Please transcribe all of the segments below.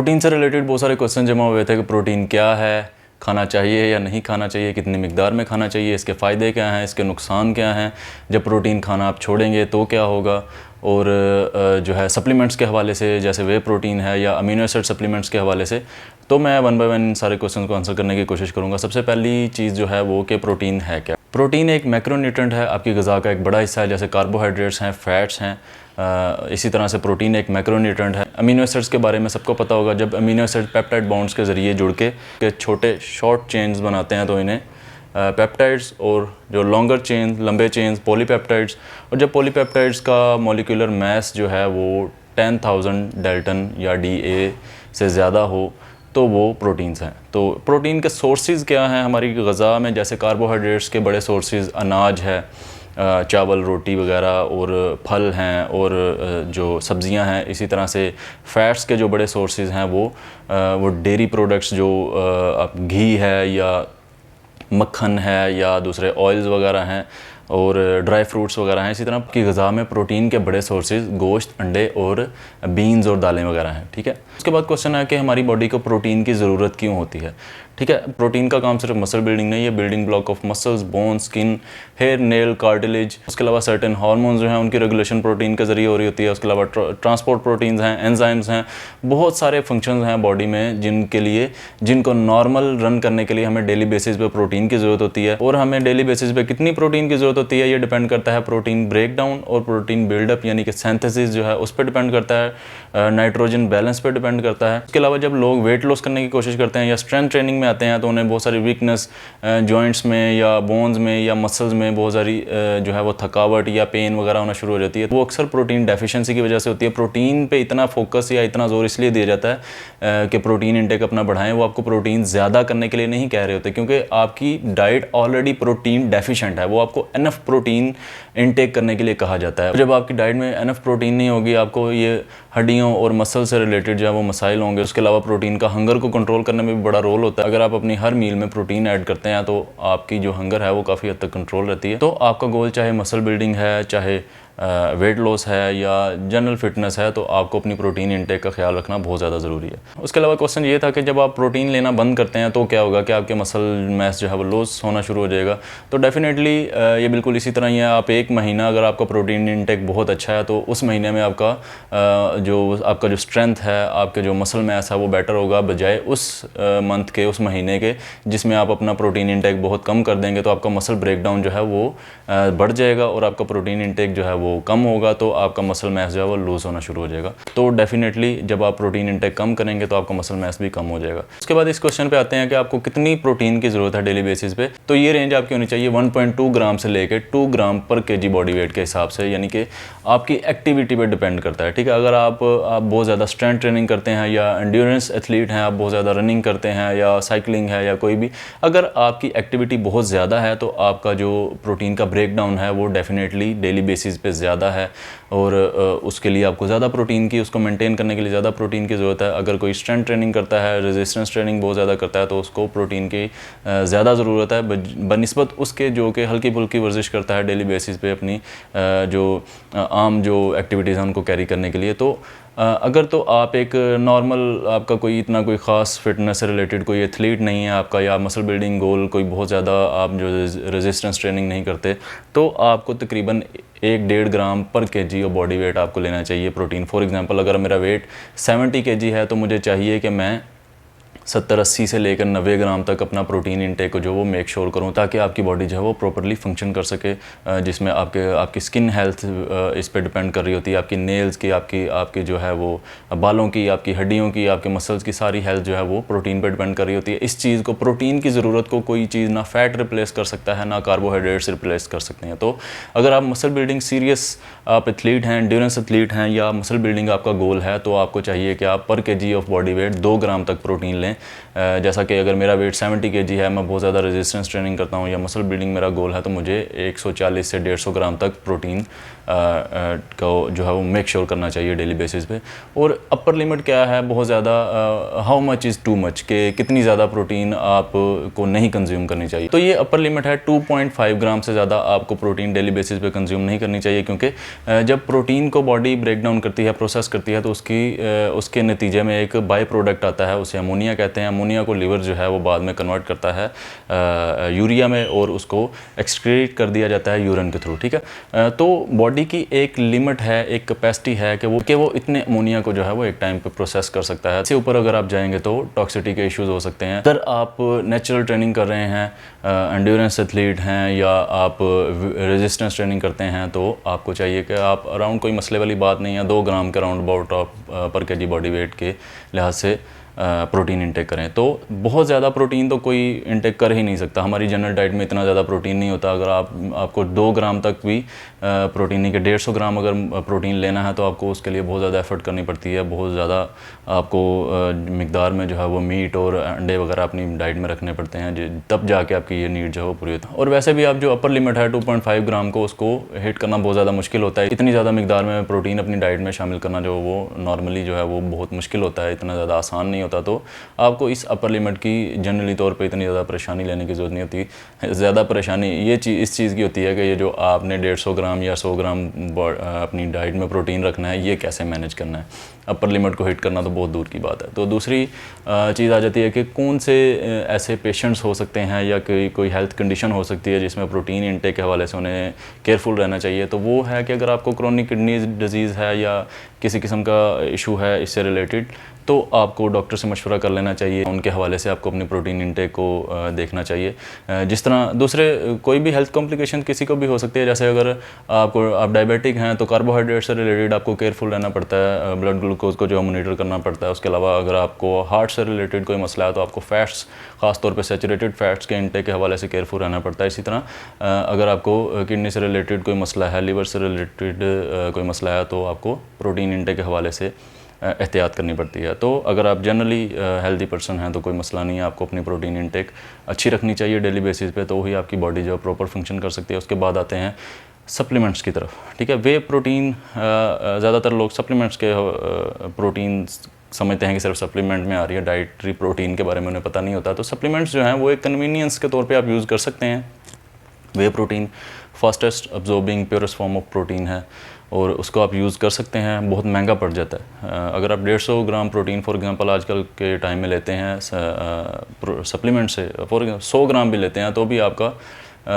Protein से related बहुत सारे क्वेश्चन जमा हुए थे कि प्रोटीन क्या है, खाना चाहिए या नहीं खाना चाहिए, कितनी मिकदार में खाना चाहिए, इसके फ़ायदे क्या हैं, इसके नुकसान क्या हैं, जब प्रोटीन खाना आप छोड़ेंगे तो क्या होगा। और जो है सप्लीमेंट्स के हवाले से, जैसे वे प्रोटीन है या अमीनो एसिड सप्लीमेंट्स के हवाले से, तो मैं वन बाय वन इन सारे क्वेश्चन को आंसर करने की कोशिश करूँगा। सबसे पहली चीज़ जो है वो कि प्रोटीन है क्या। प्रोटीन एक मैक्रोन्यूट्रेंट है, आपकी ग़िज़ा का एक बड़ा हिस्सा है। जैसे कार्बोहाइड्रेट्स हैं, फ़ैट्स हैं, इसी तरह से प्रोटीन एक मैक्रोन्यूट्रेंट है। अमीनो एसिड्स के बारे में सबको पता होगा, जब अमीनो एसिड पेप्टाइड बॉन्ड्स के ज़रिए जुड़ के छोटे शॉर्ट चेन्स बनाते हैं तो इन्हें पेप्टाइड्स, और जो लॉन्गर चेन, लंबे चेन्स पॉलीपेप्टाइड्स। और जब पॉलीपेप्टाइड्स का मॉलिक्यूलर मास जो है वो 10,000 डाल्टन या DA से ज़्यादा हो तो वो प्रोटीन्स हैं। तो प्रोटीन के सोर्सेज़ क्या हैं हमारी ग़िज़ा में, जैसे कार्बोहाइड्रेट्स के बड़े सोर्सेज़ अनाज है, चावल, रोटी वगैरह, और फल हैं, और जो सब्ज़ियां हैं। इसी तरह से फ़ैट्स के जो बड़े सोर्सेज़ हैं वो डेयरी प्रोडक्ट्स, जो आप घी है या मक्खन है या दूसरे ऑयल्स वगैरह हैं, और ड्राई फ्रूट्स वगैरह हैं। इसी तरह की ग़िज़ा में प्रोटीन के बड़े सोर्सेज गोश्त, अंडे और बीन्स और दालें वगैरह हैं। ठीक है, उसके बाद क्वेश्चन है कि हमारी बॉडी को प्रोटीन की ज़रूरत क्यों होती है। ठीक है, प्रोटीन का काम सिर्फ मसल बिल्डिंग नहीं है, building block of muscles, bone, skin, hair, nail, cartilage. उसके अलावा सर्टेन हार्मोन्स जो हैं उनकी रेगुलेशन प्रोटीन के ज़रिए हो रही होती है। उसके अलावा ट्रांसपोर्ट प्रोटीन्स हैं, एंजाइम्स हैं, बहुत सारे फंक्शंस हैं बॉडी में जिनको नॉर्मल रन करने के लिए हमें डेली बेसिस पे प्रोटीन की ज़रूरत होती है। और हमें डेली बेसिस पे कितनी प्रोटीन की ज़रूरत होती है ये डिपेंड करता है प्रोटीन ब्रेक डाउन और प्रोटीन बिल्डअप यानी कि सिंथेसिस जो है उस पर डिपेंड करता है, नाइट्रोजन बैलेंस पे डिपेंड करता है। उसके अलावा जब लोग वेट लॉस करने की कोशिश करते हैं या स्ट्रेंथ ट्रेनिंग में आते हैं तो उन्हें बहुत सारी वीकनेस जॉइंट्स में या बोन्स में या मसल्स में बहुत सारी जो है वो थकावट या पेन वगैरह होना शुरू हो जाती है। वो अक्सर प्रोटीन डेफिशिएंसी की वजह से होती है। प्रोटीन पे इतना फोकस या इतना जोर इसलिए दिया जाता है कि प्रोटीन इंटेक अपना बढ़ाएं। वो आपको प्रोटीन ज़्यादा करने के लिए नहीं कह रहे होते, क्योंकि आपकी डाइट ऑलरेडी प्रोटीन डेफिशिएंट है। वो आपको इनफ प्रोटीन इनटेक करने के लिए कहा जाता है। जब आपकी डाइट में इनफ प्रोटीन नहीं होगी, आपको ये हड्डियों और मसल से रिलेटेड जो है वो मसाइल होंगे। उसके अलावा प्रोटीन का हंगर को कंट्रोल करने में भी बड़ा रोल होता है। अगर आप अपनी हर मील में प्रोटीन ऐड करते हैं तो आपकी जो हंगर है वो काफ़ी हद तक कंट्रोल रहती है। तो आपका गोल चाहे मसल बिल्डिंग है, चाहे वेट लॉस है या जनरल फिटनेस है, तो आपको अपनी प्रोटीन इंटेक का ख्याल रखना बहुत ज़्यादा ज़रूरी है। उसके अलावा क्वेश्चन ये था कि जब आप प्रोटीन लेना बंद करते हैं तो क्या होगा, कि आपके मसल मास जो है वो लॉस होना शुरू हो जाएगा। तो डेफिनेटली ये बिल्कुल इसी तरह ही है। आप एक महीना अगर आपका प्रोटीन इंटेक बहुत अच्छा है तो उस महीने में आपका जो स्ट्रेंथ है, आपके जो मसल मास है वो बेटर होगा, बजाय उस मंथ के, उस महीने के जिसमें आप अपना प्रोटीन इंटेक बहुत कम कर देंगे। तो आपका मसल ब्रेकडाउन जो है वो बढ़ जाएगा और आपका प्रोटीन इंटेक जो है वो कम होगा, तो आपका मसल मास जो है वो लूज़ होना शुरू हो जाएगा। तो डेफिनेटली जब आप प्रोटीन इंटेक कम करेंगे तो आपका मसल मास भी कम हो जाएगा। उसके बाद इस क्वेश्चन पे आते हैं कि आपको कितनी प्रोटीन की ज़रूरत है डेली बेसिस पे। तो ये रेंज आपकी होनी चाहिए 1.2 ग्राम से लेकर 2 ग्राम पर केजी बॉडी वेट के हिसाब से, यानी कि आपकी एक्टिविटी पे डिपेंड करता है। ठीक है, अगर आप बहुत ज़्यादा स्ट्रेंथ ट्रेनिंग करते हैं या एंड्योरेंस एथलीट हैं, आप बहुत ज़्यादा रनिंग करते हैं या साइकिलिंग है या कोई भी, अगर आपकी एक्टिविटी बहुत ज़्यादा है तो आपका जो प्रोटीन का ब्रेक डाउन है वो डेफिनेटली डेली बेसिस पे ज़्यादा है, और उसके लिए आपको ज़्यादा प्रोटीन की, उसको मेंटेन करने के लिए ज़्यादा प्रोटीन की ज़रूरत है। अगर कोई स्ट्रेंथ ट्रेनिंग करता है, रेजिस्टेंस ट्रेनिंग बहुत ज़्यादा करता है, तो उसको प्रोटीन की ज़्यादा ज़रूरत है बनिस्बत उसके जो कि हल्की फुल्की वर्जिश करता है डेली बेसिस पे अपनी जो आम जो एक्टिविटीज़ हैं उनको कैरी करने के लिए। तो अगर तो आप एक नॉर्मल, आपका कोई इतना कोई ख़ास फिटनेस से रिलेटेड कोई एथलीट नहीं है आपका, या मसल बिल्डिंग गोल कोई बहुत ज़्यादा आप जो रेजिस्टेंस ट्रेनिंग नहीं करते, तो आपको तकरीबन 1-1.5 ग्राम पर केजी ऑफ बॉडी वेट आपको लेना चाहिए प्रोटीन। फॉर एग्जांपल अगर मेरा वेट 70 केजी है तो मुझे चाहिए कि मैं 70-80 से लेकर 90 ग्राम तक अपना प्रोटीन इंटेक को जो वो मेक श्योर करूँ, ताकि आपकी बॉडी जो है वो प्रॉपर्ली फंक्शन कर सके, जिसमें आपकी स्किन हेल्थ इस पे डिपेंड कर रही होती है, आपकी नेल्स की, आपकी जो है वो बालों की, आपकी हड्डियों की, आपके मसल्स की सारी हेल्थ जो है वो प्रोटीन पे डिपेंड कर रही होती है। इस चीज़ को, प्रोटीन की ज़रूरत को कोई चीज़ ना फैट रिप्लेस कर सकता है, ना कार्बोहाइड्रेट्स रिप्लेस कर सकते हैं। तो अगर आप मसल बिल्डिंग सीरियस आप एथलीट हैं, एंड्योरेंस एथलीट हैं, या मसल बिल्डिंग आपका गोल है, तो आपको चाहिए कि आप पर केजी ऑफ बॉडी वेट 2 ग्राम तक प्रोटीन लें। जैसा कि अगर मेरा वेट 70 kg है, मैं बहुत ज़्यादा रेजिस्टेंस ट्रेनिंग करता हूँ या मसल बिल्डिंग मेरा गोल है, तो मुझे 140 से 150 ग्राम तक प्रोटीन को जो है वो मेक श्योर करना चाहिए डेली बेसिस पे। और अपर लिमिट क्या है, बहुत ज़्यादा how much is too much, कि कितनी ज़्यादा प्रोटीन आपको नहीं कंज्यूम करनी चाहिए। तो ये अपर लिमिट है, 2.5 ग्राम से ज़्यादा आपको प्रोटीन डेली बेसिस पे कंज्यूम नहीं करनी चाहिए, क्योंकि जब प्रोटीन को बॉडी ब्रेक डाउन करती है, प्रोसेस करती है, तो उसके नतीजे में एक बाई प्रोडक्ट आता है, उसे अमोनिया कहते हैं। अमोनिया को लीवर जो है वो बाद में कन्वर्ट करता है यूरिया में और उसको एक्सक्रीट कर दिया जाता है यूरिन के थ्रू, ठीक है। तो बॉडी की एक लिमिट है, एक कैपेसिटी है कि वो इतने अमोनिया को जो है वो एक टाइम पे प्रोसेस कर सकता है। इससे ऊपर अगर आप जाएंगे तो टॉक्सिसिटी के इश्यूज हो सकते हैं। अगर आप नेचुरल ट्रेनिंग कर रहे हैं, एंड्योरेंस एथलीट हैं या आप रेजिस्टेंस ट्रेनिंग करते हैं, तो आपको चाहिए कि आप अराउंड, कोई मसले वाली बात नहीं है, 2 ग्राम के अराउंड अबाउट आप पर केजी बॉडी वेट के लिहाज से प्रोटीन इंटेक करें। तो बहुत ज़्यादा प्रोटीन तो कोई इंटेक कर ही नहीं सकता, हमारी जनरल डाइट में इतना ज़्यादा प्रोटीन नहीं होता। अगर आपको 2 ग्राम तक भी प्रोटीन नहीं, कि 150 ग्राम अगर प्रोटीन लेना है तो आपको उसके लिए बहुत ज़्यादा एफर्ट करनी पड़ती है, बहुत ज़्यादा आपको मिकदार में जो है वो मीट और अंडे वगैरह अपनी डाइट में रखने पड़ते हैं, तब जाके आपकी ये नीड जो है वो पूरी होती है। और वैसे भी आप जो अपर लिमिट है 2.5 ग्राम को, उसको हिट करना बहुत ज़्यादा मुश्किल होता है। इतनी ज़्यादा मिकदार में प्रोटीन अपनी डाइट में शामिल करना जो वो नॉर्मली जो है वो बहुत मुश्किल होता है, इतना ज़्यादा आसान नहीं होता। तो आपको इस अपर लिमिट की जनरली तौर पे इतनी ज़्यादा परेशानी लेने की ज़रूरत नहीं होती। ज़्यादा परेशानी इस चीज़ की होती है कि ये जो आपने 150 ग्राम या 100 ग्राम अपनी डाइट में प्रोटीन रखना है, ये कैसे मैनेज करना है। अपर लिमिट को हिट करना तो बहुत दूर की बात है। तो दूसरी चीज़ आ जाती है कि कौन से ऐसे पेशेंट्स हो सकते हैं या कोई हेल्थ कंडीशन हो सकती है जिसमें प्रोटीन इंटेक के हवाले से उन्हें केयरफुल रहना चाहिए। तो वो है कि अगर आपको क्रोनिक किडनी डिजीज़ है या किसी किस्म का इशू है इससे रिलेटेड, तो आपको डॉक्टर से मशवरा कर लेना चाहिए। उनके हवाले से आपको अपनी प्रोटीन इंटेक को देखना चाहिए। जिस तरह दूसरे कोई भी हेल्थ कॉम्प्लिकेशन किसी को भी हो सकती है, जैसे अगर आप डायबिटिक हैं तो कार्बोहाइड्रेट से रिलेटेड आपको केयरफुल रहना पड़ता है, ब्लड ग्लूकोज को जो मॉनिटर करना पड़ता है। उसके अलावा अगर आपको हार्ट से रिलेटेड कोई मसला है तो आपको फैट्स, ख़ासतौर पर सैचुरेटेड फैट्स के इंटेक के हवाले से केयरफुल रहना पड़ता है। इसी तरह अगर आपको किडनी से रिलेटेड कोई मसला है, लिवर से रिलेटेड कोई मसला है, तो आपको प्रोटीन इंटेक के हवाले से एहतियात करनी पड़ती है। तो अगर आप जनरली हेल्दी पर्सन हैं तो कोई मसला नहीं है, आपको अपनी प्रोटीन इंटेक अच्छी रखनी चाहिए डेली बेसिस पे, तो ही आपकी बॉडी जो है प्रॉपर फंक्शन कर सकती है। उसके बाद आते हैं सप्लीमेंट्स की तरफ, ठीक है। वे प्रोटीन, ज़्यादातर लोग सप्लीमेंट्स के प्रोटीन समझते हैं कि सिर्फ सप्लीमेंट में आ रही है, डाइटरी प्रोटीन के बारे में उन्हें पता नहीं होता। तो सप्लीमेंट्स जो हैं वो एक कन्वीनियंस के तौर पर आप यूज़ कर सकते हैं। Whey protein fastest absorbing purest form of protein है और उसको आप यूज़ कर सकते हैं। बहुत महंगा पड़ जाता है। अगर आप 150 ग्राम प्रोटीन फॉर एग्जांपल आजकल के टाइम में लेते हैं सप्लीमेंट से, फॉर 100 ग्राम भी लेते हैं, तो भी आपका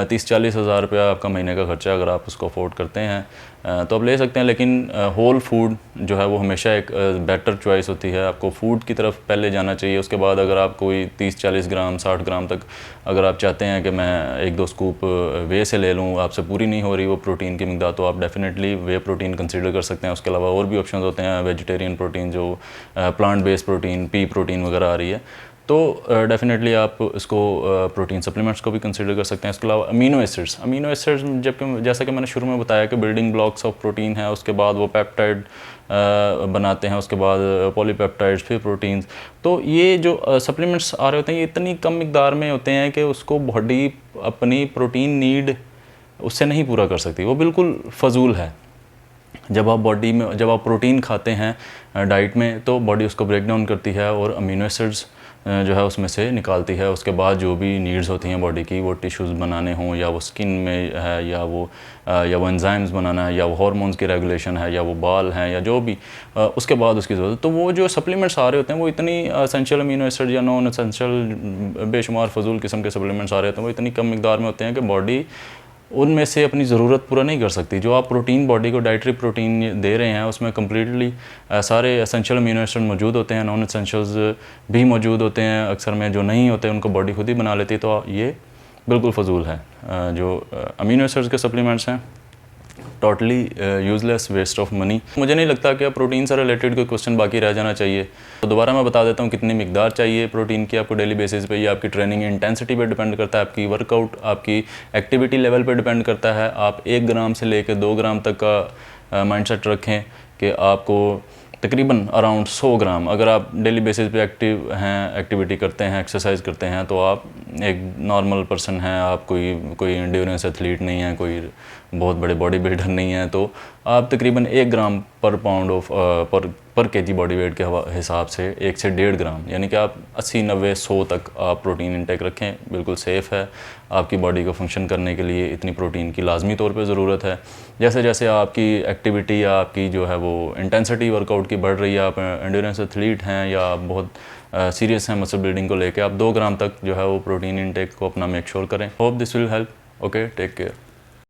30-40 हज़ार रुपया आपका महीने का खर्चा, अगर आप उसको अफोर्ड करते हैं तो आप ले सकते हैं। लेकिन होल फूड जो है वो हमेशा एक बेटर चॉइस होती है। आपको फूड की तरफ पहले जाना चाहिए, उसके बाद अगर आप कोई 30-40 ग्राम 60 ग्राम तक अगर आप चाहते हैं कि मैं 1-2 स्कूप वे से ले लूँ, आपसे पूरी नहीं हो रही वो प्रोटीन की मिकदार, तो आप डेफिनेटली वे प्रोटीन कंसीडर कर सकते हैं। उसके अलावा और भी ऑप्शन होते हैं, वेजिटेरियन प्रोटीन, जो plant based protein, P protein वगैरह आ रही है, तो डेफिनेटली आप इसको प्रोटीन सप्लीमेंट्स को भी कंसीडर कर सकते हैं। इसके अलावा अमीनो एसिड्स जबकि जैसा कि मैंने शुरू में बताया कि बिल्डिंग ब्लॉक्स ऑफ प्रोटीन है, उसके बाद वो पेप्टाइड बनाते हैं, उसके बाद पॉलीपेप्टाइड्स, फिर प्रोटीन्स। तो ये जो सप्लीमेंट्स आ रहे होते हैं ये इतनी कम मिकदार में होते हैं कि उसको बॉडी अपनी प्रोटीन नीड उससे नहीं पूरा कर सकती, वो बिल्कुल फजूल है। जब आप प्रोटीन खाते हैं डाइट में, तो बॉडी उसको ब्रेक डाउन करती है और अमीनो एसिड्स जो है उसमें से निकालती है। उसके बाद जो भी नीड्स होती हैं बॉडी की, वो टिश्यूज़ बनाने हों, या वो स्किन में है, या वो एंजाइम्स बनाना है, या वो हार्मोन्स की रेगुलेशन है, या वो बाल हैं, या जो भी उसके बाद उसकी ज़रूरत है। तो वो जो सप्लीमेंट्स आ रहे होते हैं वो इतनी एसेंशियल अमीनो एसिड या नॉन एसेंशियल बेशुमार फजूल किस्म के सप्लीमेंट्स आ रहे होते हैं, वो इतनी कम मिकदार में होते हैं कि बॉडी उनमें से अपनी ज़रूरत पूरा नहीं कर सकती। जो आप प्रोटीन बॉडी को डाइटरी प्रोटीन दे रहे हैं उसमें कम्प्लीटली सारे एसेंशियल अमीनो एसिड मौजूद होते हैं, नॉन एसेंशियल्स भी मौजूद होते हैं अक्सर में, जो नहीं होते उनको बॉडी खुद ही बना लेती है। तो ये बिल्कुल फजूल है। जो अमीनो एसिड्स के सप्लीमेंट्स हैं totally useless, waste of money. मुझे नहीं लगता कि प्रोटीन से रिलेटेड कोई क्वेश्चन बाकी रह जाना चाहिए। तो दोबारा मैं बता देता हूँ कितनी मिकदार चाहिए प्रोटीन की आपको डेली बेसिस पे। ये आपकी ट्रेनिंग इंटेंसिटी पे डिपेंड करता है, आपकी वर्कआउट, आपकी एक्टिविटी लेवल पे डिपेंड करता है। आप 1 ग्राम से लेकर 2 ग्राम तक का माइंडसेट रखें कि आपको तकरीबन अराउंड 100 ग्राम। अगर आप डेली बेसिस पे एक्टिव हैं, एक्टिविटी करते हैं, एक्सरसाइज करते हैं, तो आप एक नॉर्मल पर्सन हैं, आप कोई एंड्योरेंस एथलीट नहीं है, कोई बहुत बड़े बॉडी बिल्डर नहीं है, तो आप तकरीबन 1 ग्राम पर पाउंड ऑफ पर केजी बॉडी वेट के हिसाब से 1 से 1.5 ग्राम, यानी कि आप 80, 90, 100 तक आप प्रोटीन इंटेक रखें, बिल्कुल सेफ़ है। आपकी बॉडी को फंक्शन करने के लिए इतनी प्रोटीन की लाजमी तौर पे ज़रूरत है। जैसे जैसे आपकी एक्टिविटी या आपकी जो है वो इंटेंसिटी वर्कआउट की बढ़ रही है, आप एंड्योरेंस एथलीट हैं या आप बहुत सीरियस हैं मसल बिल्डिंग को लेके, आप 2 ग्राम तक जो है वो प्रोटीन इंटेक को अपना मेक श्योर करें। Hope this will help. Okay, take care.